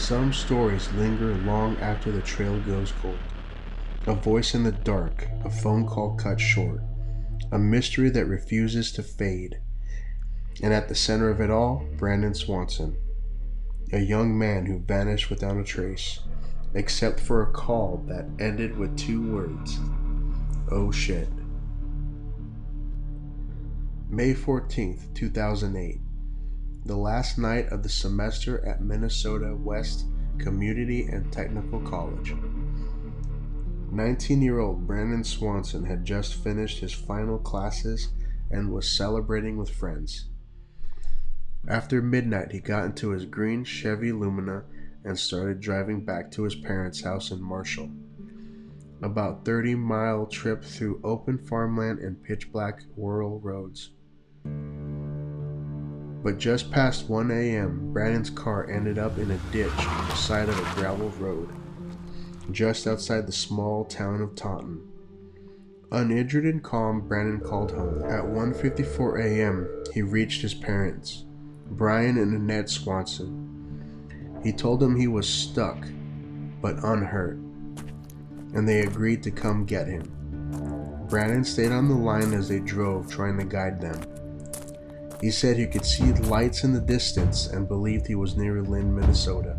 some stories linger long after the trail goes cold. A voice in the dark, a phone call cut short, a mystery that refuses to fade. And at the center of it all, Brandon Swanson, a young man who vanished without a trace, except for a call that ended with 2 words: "Oh shit." May 14th, 2008. The last night of the semester at Minnesota West Community and Technical College. 19-year-old Brandon Swanson had just finished his final classes and was celebrating with friends. After midnight, he got into his green Chevy Lumina and started driving back to his parents' house in Marshall. About 30-mile trip through open farmland and pitch-black rural roads. But just past 1 a.m., Brandon's car ended up in a ditch on the side of a gravel road, just outside the small town of Taunton. Uninjured and calm, Brandon called home. At 1:54 a.m., he reached his parents, Brian and Annette Swanson. He told them he was stuck, but unhurt, and they agreed to come get him. Brandon stayed on the line as they drove, trying to guide them. He said he could see lights in the distance and believed he was near Lynn, Minnesota.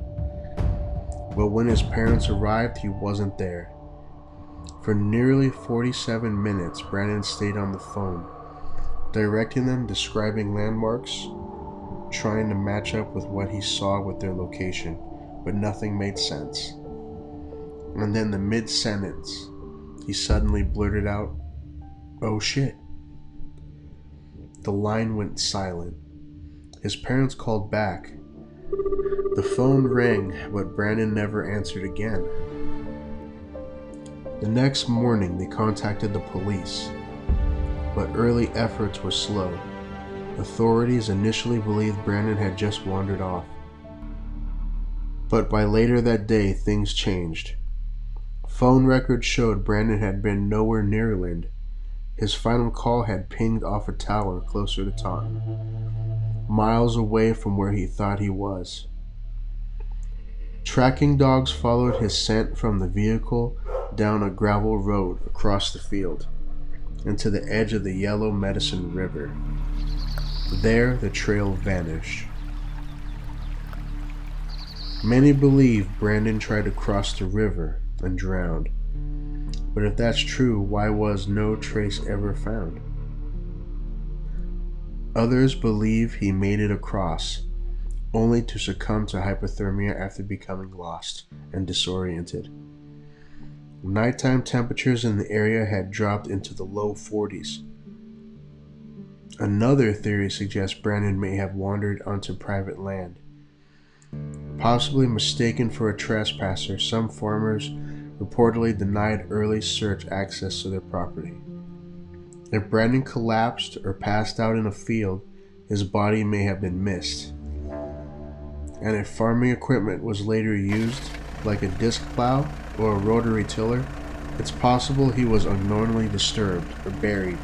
But when his parents arrived, he wasn't there. For nearly 47 minutes, Brandon stayed on the phone, directing them, describing landmarks, trying to match up with what he saw with their location, but nothing made sense. And then the mid-sentence, he suddenly blurted out, "Oh shit." The line went silent. His parents called back. The phone rang, but Brandon never answered again. The next morning, they contacted the police, but early efforts were slow. Authorities initially believed Brandon had just wandered off. But by later that day, things changed. Phone records showed Brandon had been nowhere near Lynn. His final call had pinged off a tower closer to Taunton, miles away from where he thought he was. Tracking dogs followed his scent from the vehicle down a gravel road across the field and to the edge of the Yellow Medicine River. There, the trail vanished. Many believe Brandon tried to cross the river and drowned. But if that's true, why was no trace ever found? Others believe he made it across, only to succumb to hypothermia after becoming lost and disoriented. Nighttime temperatures in the area had dropped into the low 40s. Another theory suggests Brandon may have wandered onto private land. Possibly mistaken for a trespasser, some farmers reportedly denied early search access to their property. If Brandon collapsed or passed out in a field, his body may have been missed. And if farming equipment was later used, like a disc plow or a rotary tiller, it's possible he was unknowingly disturbed or buried.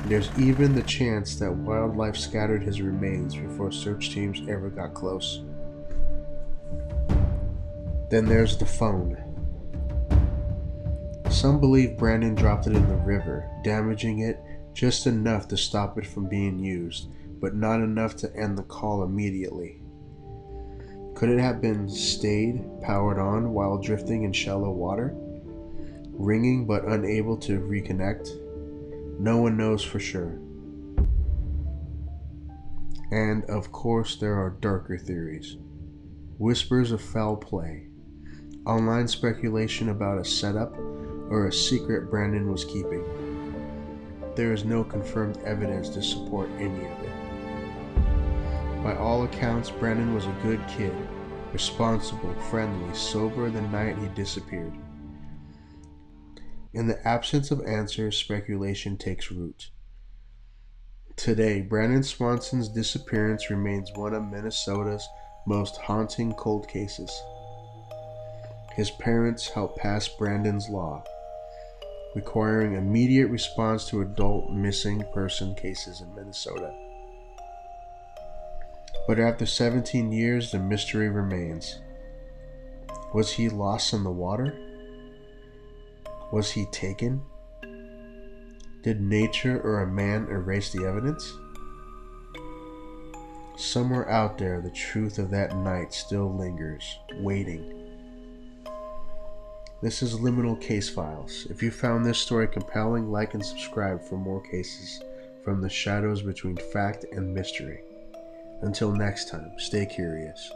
There's even the chance that wildlife scattered his remains before search teams ever got close. Then there's the phone. Some believe Brandon dropped it in the river, damaging it just enough to stop it from being used, but not enough to end the call immediately. Could it have been stayed, powered on while drifting in shallow water, ringing but unable to reconnect? No one knows for sure. And of course, there are darker theories. Whispers of foul play, online speculation about a setup, or a secret Brandon was keeping. There is no confirmed evidence to support any of it. By all accounts, Brandon was a good kid, responsible, friendly, sober the night he disappeared. In the absence of answers, speculation takes root. Today, Brandon Swanson's disappearance remains one of Minnesota's most haunting cold cases. His parents helped pass Brandon's law, requiring immediate response to adult missing person cases in Minnesota. But after 17 years, the mystery remains. Was he lost in the water? Was he taken? Did nature or a man erase the evidence? Somewhere out there, the truth of that night still lingers, waiting. This is Liminal Case Files. If you found this story compelling, like and subscribe for more cases from the shadows between fact and mystery. Until next time, stay curious.